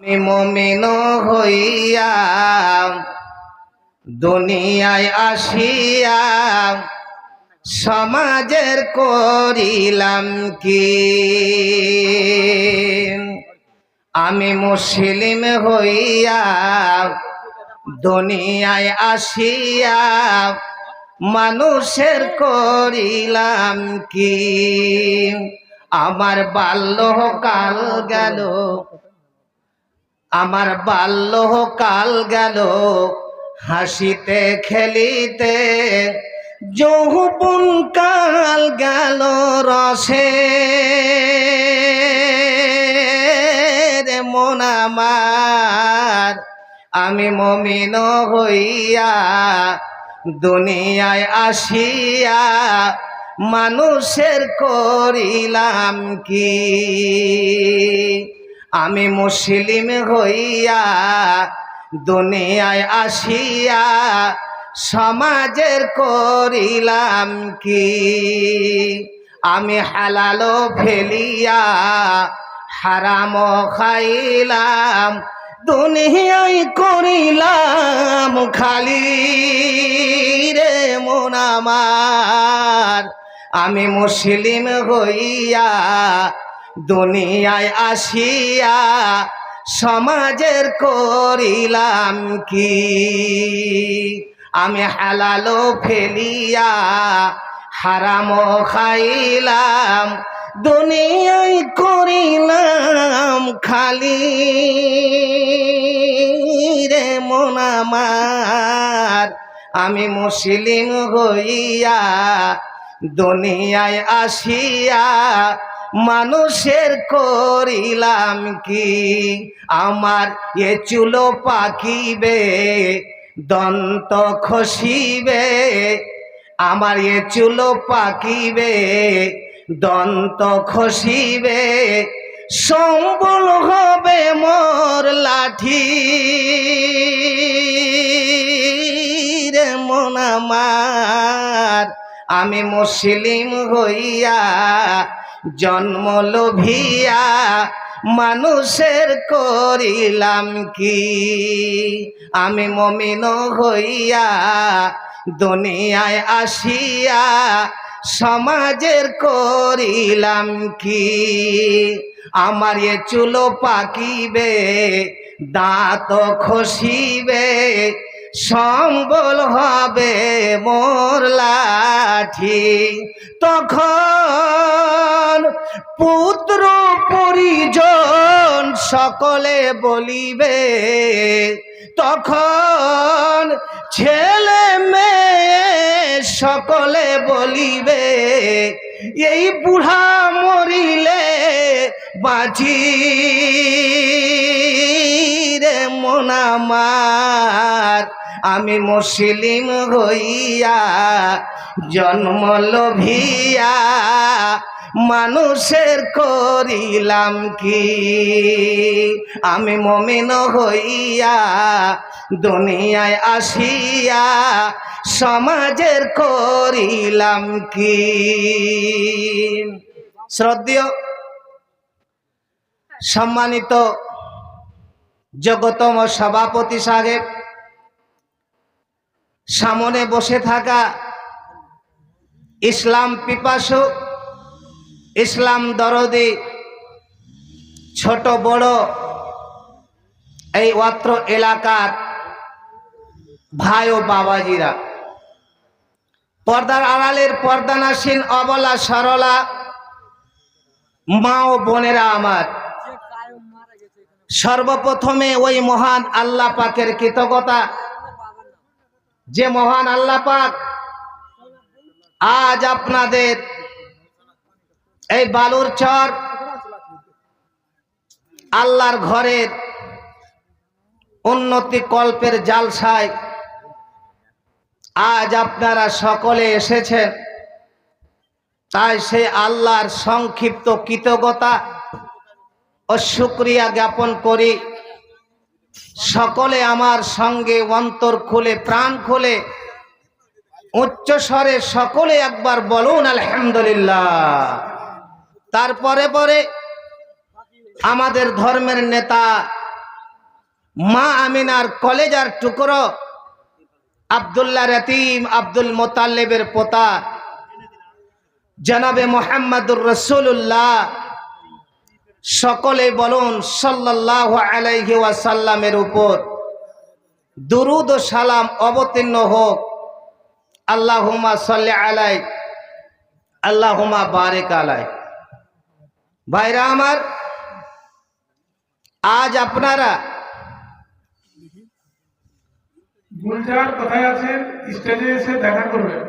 আমি মুমিন হইয়া দুনিয়ায় আসিয়া সমাজের করিলাম কি? আমি মুসলিম হইয়া দুনিয়ায় আসিয়া মানুষের করিলাম কি? আমার বাল্যকাল গেল, আমার বাল্যকাল গেল হাসিতে খেলিতে, যৌবন কাল গেল রসে রে মন আমার। আমি মুমিন হইয়া দুনিয়ায় আসিয়া মানুষের করিলাম কি? আমি মুসলিম হইয়া দুনিয়ায় আসিয়া সমাজের করিলাম কি? আমি হালালো ফেলিয়া হারাম খাইলাম, দুনিয়ায় করিলাম খালি রে মন আমার। আমি মুসলিম হইয়া দুনিয়ায় আসিয়া সমাজের করিলাম কি? আমি হালালো ফেলিয়া হারাম খাইলাম, দুনিয়ায় করিলাম খালি রে মন আমার। আমি মুসলিম হইয়া দুনিয়ায় আসিয়া মানুষের করিলাম কি? আমার এ চুলো পাকিবে দন্ত খসিবে, আমার এ চুলো পাকিবে দন্ত খসিবে, সম্বল হবে মোর লাঠি রে মন আমার। আমি মুসলিম হইয়া জন্ম লোভিয়া মানুষের করিলাম কি? আমি মুমিন হইয়া দুনিয়ায় আসিয়া সমাজের করিলাম কি? আমার এ চুলো পাকিবে দাঁত খসিবে, সম্বল হবে মোর লাঠি। তখন পুত্র পরিজন সকলে বলিবে, তখন ছেলে মেয়ে সকলে বলিবে, এই বুড়া মরিলে বাঁচি রে মন আমার। আমি মুসলিম হইয়া জন্ম লোভিয়া মানুষের করিলাম কি? আমি মুমিন হইয়া দুনিয়ায় আসিয়া সমাজের করিলাম কি? শ্রদ্ধেয় সম্মানিত যোগ্যতম সভাপতি সাহেব, সামনে বসে থাকা ইসলাম পিপাসু, ইসলাম দরদি ছোট বড় এই অত্র এলাকার ভাই ও বাবাজিরা, পর্দার আড়ালের পর্দানাসীন অবলা সরলা মা ও বোনেরা আমার, সর্বপ্রথমে ওই মহান আল্লাহ পাকের কৃতজ্ঞতা, যে মহান আল্লাহ পাক আজ আপনাদের এই বালুর চর আল্লাহর ঘরের উন্নতি কল্পের জালসায় আজ আপনারা সকলে এসেছেন। তাই সে আল্লাহর সংক্ষিপ্ত কৃতজ্ঞতা ও শুকরিয়া জ্ঞাপন করি। সকলে আমার সঙ্গে অন্তর খুলে প্রাণ খুলে উচ্চ স্বরে সকলে একবার বলুন আলহামদুলিল্লাহ। তারপরে পরে আমাদের ধর্মের নেতা মা আমিনার কলেজার টুকরো আব্দুল্লাহ এতিম আব্দুল মোতালেবের পোতা জনাবে মুহাম্মদুর রাসূলুল্লাহ, সকলে বলুন সাল্লাল্লাহু আলাইহি ওয়াসাল্লামের উপর দুরুদ ও সালাম অবতীর্ণ হোক। আল্লাহুম্মা সাল্লি আলাই, আল্লাহুম্মা বারিক আলাই। ভাইরা আমার, আজ আপনারা গুলজার কোথায় আছেন? স্টেজে এসে দেখা করবেন।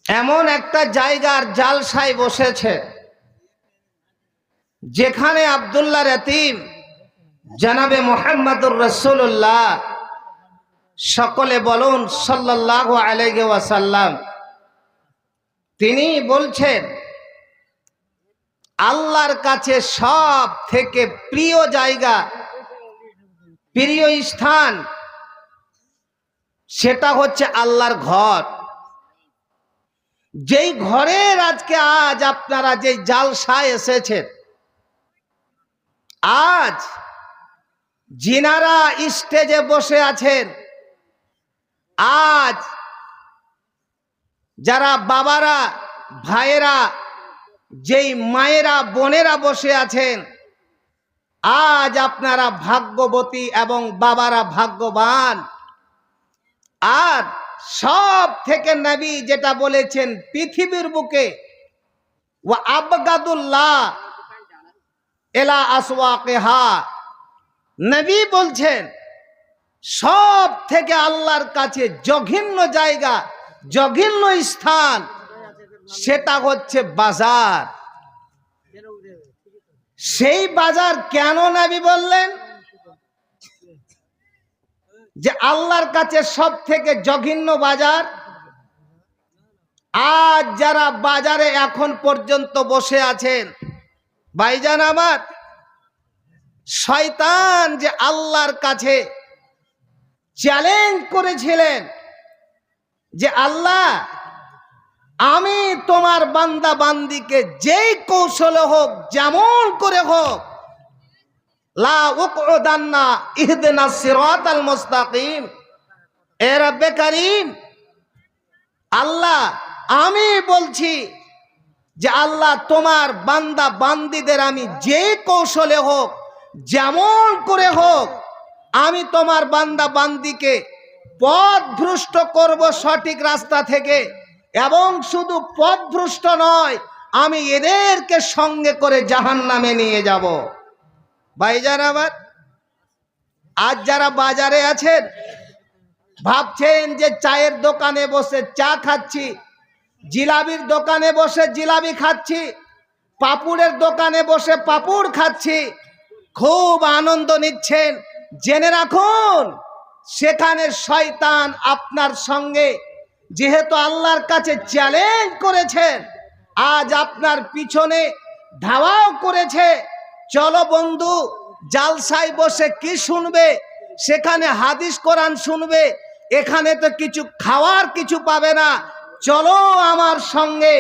এমন একটা জায়গার জালসায় বসেছে যেখানে আব্দুল্লাহ এতিম জনাবে মুহাম্মদুর রাসূলুল্লাহ, সকলে বলুন সাল্লাল্লাহু আলাইহি ওয়াসাল্লাম, তিনি বলছেন আল্লাহর কাছে সব থেকে প্রিয় জায়গা, প্রিয় স্থান, সেটা হচ্ছে আল্লাহর ঘর। যেই ঘরের আজকে আজ আপনারা যে জালসায় এসেছেন, আজ যিনারা স্টেজে বসে আছেন, আজ যারা বাবারা ভাইয়েরা, যেই মায়েরা বোনেরা বসে আছেন, আজ আপনারা ভাগ্যবতী এবং বাবারা ভাগ্যবান। আর সব থেকে নবী যেটা বলেছেন পৃথিবীর বুকে ওয়া আবগাদুল্লাহ এলা আসওয়াকিহা, নবী বলছেন সব থেকে আল্লাহর কাছে জঘন্য জায়গা, জঘন্য স্থান, সেটা হচ্ছে বাজার। সেই বাজার কেন নবী বললেন যে আল্লাহর কাছে সব থেকে জঘন্য বাজার? আজ যারা বাজারে এখন পর্যন্ত বসে আছেন, ভাইজান আমার, শয়তান যে আল্লাহর কাছে চ্যালেঞ্জ করেছিলেন যে আল্লাহ, আমি তোমার বান্দা বান্দিকে যেই কৌশলে হোক, যেমন করে হোক, লা উকউদান্না ইহদিনাস সিরাতাল মুস্তাকিম, এ রব্বে কারীম, আল্লাহ আমি বলছি যে আল্লাহ তোমার বান্দা বান্দিদের আমি যে কৌশলে হোক, যেমন করে হোক, আমি তোমার বান্দা বান্দিকে পথভ্রষ্ট করব সঠিক রাস্তা থেকে। এবং শুধু পথভ্রষ্ট নয়, আমি এদেরকে সঙ্গে করে জাহান্নামে নিয়ে যাব। ভাইজান আমার, আজ যারা বাজারে আছেন ভাবছেন যে চায়ের দোকানে বসে চা খাচ্ছি, জিলাবির দোকানে বসে জিলাবি খাচ্ছি, পাপুড়ের দোকানে বসে পাপুড় খাচ্ছি, খুব আনন্দ নিচ্ছেন। জেনে রাখুন, সেখানে শয়তান আপনার সঙ্গে যেহেতু আল্লাহর কাছে চ্যালেঞ্জ করেছেন, আজ আপনার পিছনে ধাওয়াও করেছে, চলো বন্ধু জালসায় বসে কি শুনবে, সেখানে হাদিস কোরআন শুনবে, এখানে তো কিছু খাওয়ার কিছু পাবে না, চলো আমার সঙ্গে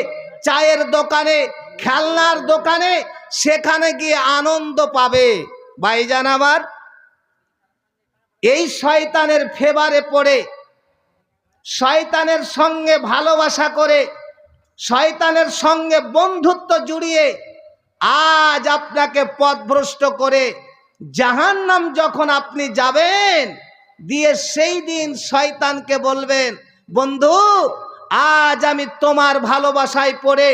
চায়ের দোকানে, খেলনার দোকানে, সেখানে গিয়ে আনন্দ পাবে। ভাইজান আমার, এই শয়তানের ফেভারে পড়ে, শয়তানের সঙ্গে ভালোবাসা করে, শয়তানের সঙ্গে বন্ধুত্ব জুড়িয়ে আজ আপনাকে পথভ্রষ্ট করে জাহান্নাম যখন আপনি যাবেন, দিয়ে সেই দিন শয়তানকে বলবেন, বন্ধু আজ আমি তোমার ভালোবাসায় পড়ে,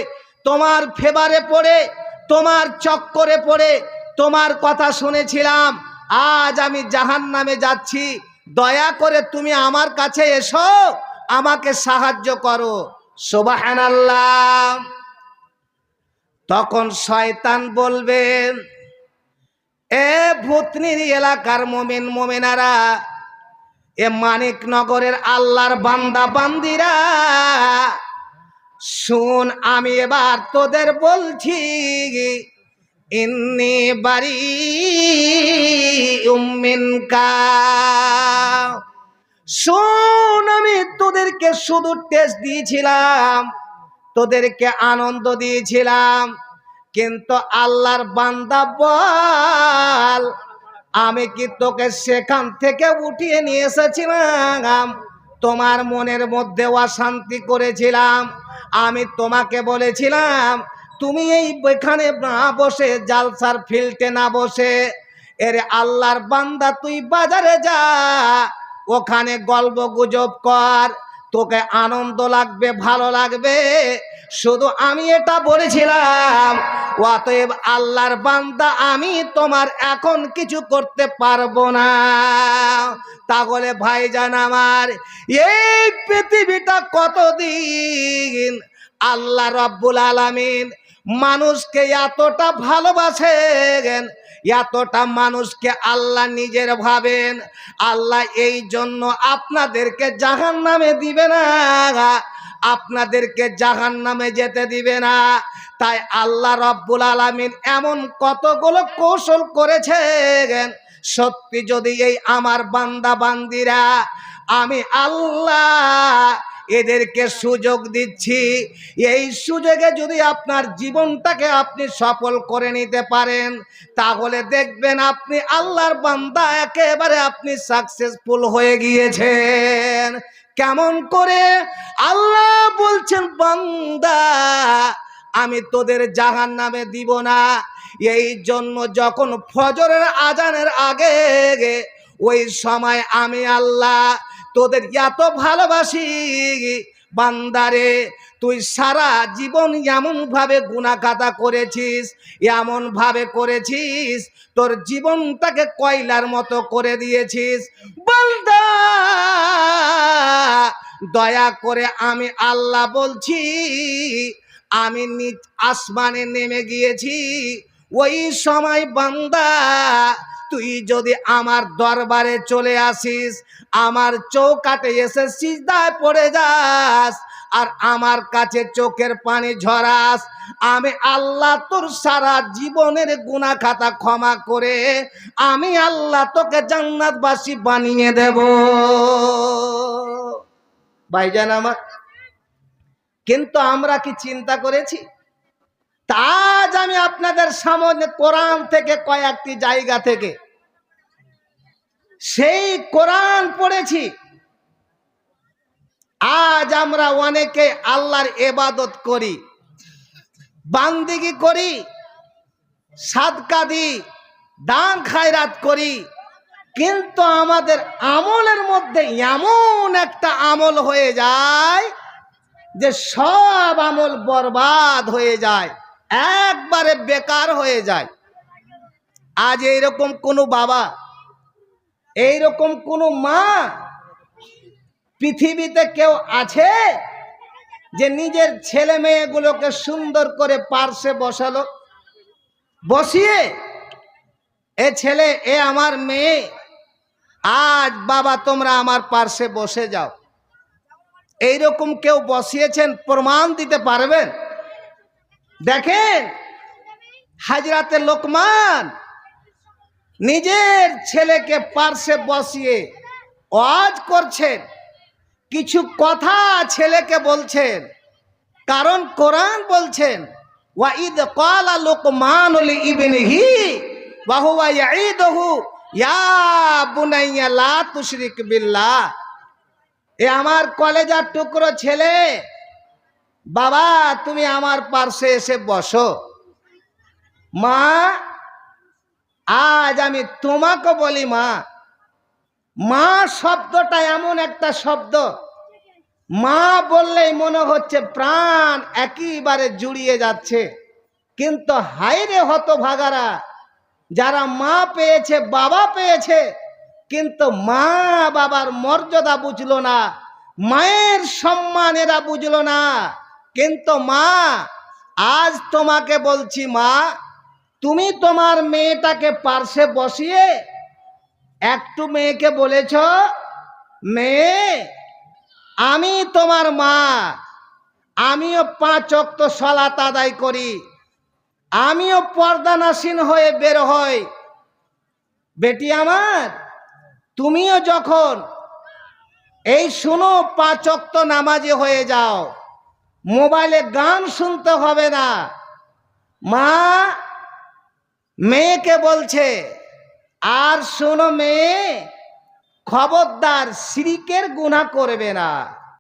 তোমার ফেভারে পড়ে, তোমার চক্করে পড়ে তোমার কথা শুনেছিলাম, আজ আমি জাহান্নামে যাচ্ছি, দয়া করে তুমি আমার কাছে এসো, আমাকে সাহায্য করো। সুবহানাল্লাহ। তখন শয়তান বলবেন, এ ভূতনির এলাকার মুমিন মুমিনারা, এ মানিকনগরের আল্লাহর বান্দা বান্দিরা, শুন আমি এবার তোদের বলছি, ইন্নী বারিউম মিনকা, শোন আমি তোদেরকে শুধু টেস্ট দিয়েছিলাম, তোদেরকে আনন্দ দিয়েছিলাম, কিন্তু আল্লাহর বান্দা বল, আমি কি তোকে সেখান থেকে উঠিয়ে নিয়ে এসেছিলাম? তোমার মনের মধ্যে অশান্তি করেছিলাম, আমি তোমাকে বলেছিলাম তুমি এখানে না বসে, জালসার ফিল্ডে না বসে, এরে আল্লাহর বান্দা তুই বাজারে যা, ওখানে গল্প গুজব কর, তোকে আনন্দ লাগবে, ভালো লাগবে। শুধু আমি এটা বলেছিলাম। অতএব আল্লাহর বান্দা, আমি তোমার এখন কিছু করতে পারবো না। তাহলে ভাইজান আমার, এই পৃথিবীটা কতদিন আল্লাহ রাব্বুল আলামিন মানুষকে এতটা ভালোবাসেন, এতটা মানুষকে আল্লাহ নিজের ভাবেন। আল্লাহ এই জন্য আপনাদেরকে জাহান্নামে দিবে না, আপনাদেরকে জাহান্নামে যেতে দিবে না। তাই আল্লাহ রাব্বুল আলামিন এমন কতগুলো কৌশল করেছেন, সত্যি যদি এই আমার বান্দা বান্দিরা, আমি আল্লাহ এদেরকে সুযোগ দিচ্ছি, এই সুযোগে যদি আপনার জীবনটাকে আপনি সফল করে নিতে পারেন, তাহলে দেখবেন আপনি আল্লাহর বান্দা, একেবারে আপনি সাকসেসফুল হয়ে গিয়েছেন। কেমন করে? আল্লাহ বলছেন, বান্দা আমি তোদের জাহান্নামে দিব না। এই জন্য যখন ফজরের আজানের আগে ওই সময় আমি আল্লাহ তোদের এত ভালোবাসি, বান্দারে তুই সারা জীবন এমন ভাবে গুনাহগাতা করেছিস, এমন ভাবে করেছিস, তোর জীবনটাকে কয়লার মতো করে দিয়েছিস। বান্দা দয়া করে আমি আল্লাহ বলছি, আমি নিজ আসমানে নেমে গিয়েছি। ওই সময় বান্দা তুই যদি আমার দরবারে চলে আসিস, আমার চৌকাঠে এসে সিজদায় পড়ে যাস, আর আমার কাছে চোখের পানি ঝরাস, আমি আল্লাহ তোর সারা জীবনের গুনাহ খাতা ক্ষমা করে আমি আল্লাহ তোকে জান্নাতবাসী বানিয়ে দেব। ভাইজান আমার, কিন্তু আমরা কি চিন্তা করেছি? আজ আমি আপনাদের সামনে কোরআন থেকে কয়েকটি জায়গা থেকে সেই কোরআন পড়েছি। আজ আমরা অনেকে আল্লাহর ইবাদত করি, বান্দিগি করি, সাদকা দিই, দান খায়রাত করি, কিন্তু আমাদের আমলের মধ্যে এমন একটা আমল হয়ে যায় যে সব আমল বরবাদ হয়ে যায়, একবারে বেকার হয়ে যায়। আজ এইরকম কোনো বাবা, এইরকম কোনো মা পৃথিবীতে কেউ আছে যে নিজের ছেলে মেয়েগুলোকে সুন্দর করে পার্শ্বে বসালো, বসিয়ে এ ছেলে, এ আমার মেয়ে, আজ বাবা তোমরা আমার পার্শ্বে বসে যাও? এইরকম কেউ বসিয়েছেন? প্রমাণ দিতে পারবেন? দেখেন, হাজরাতে লোকমান নিজের ছেলেকে পার্শ্বে বসিয়ে ওয়াজ করছেন, কিছু কথা ছেলেকে বলছেন, কারণ কোরআন বলছেন, ওয়াইদ ক্বালা লুকমানু লিইবনিহি ওয়া হুয়া ইয়াইদুহু ইয়া বুনাইয়া লা তুশরিক বিল্লাহ। এ আমার কলেজার টুকরো ছেলে, বাবা তুমি আমার পার্শ্বে এসে বসো। মা, আজ আমি তোমাকে বলি, মা, মা শব্দটা এমন একটা শব্দ, মা বললেই মনে হচ্ছে প্রাণ একেবারে জুড়িয়ে যাচ্ছে। কিন্তু হায়রে হতভাগারা, যারা মা পেয়েছে, বাবা পেয়েছে, কিন্তু মা বাবার মর্যাদা বুঝলো না, মায়ের সম্মান এরা বুঝলো না। কিন্তু মা, আজ তোমাকে বলছি, মা তুমি তোমার মেয়েটাকে পার্শ্বে বসিয়ে একটু মেয়েকে বলেছ, মেয়ে আমি তোমার মা, আমিও 5 ওয়াক্ত সালাত আদায় করি, আমিও পর্দানাসীন হয়ে বের হই। বেটি আমার, তুমিও যখন এই শুনো 5 ওয়াক্ত নামাজি হয়ে যাও, মোবাইলে গান শুনতে হবে না, মা মেয়েকে বলছে, আর শোনো মেয়ে, খবরদার শিরিকের গুনাহ করবে না।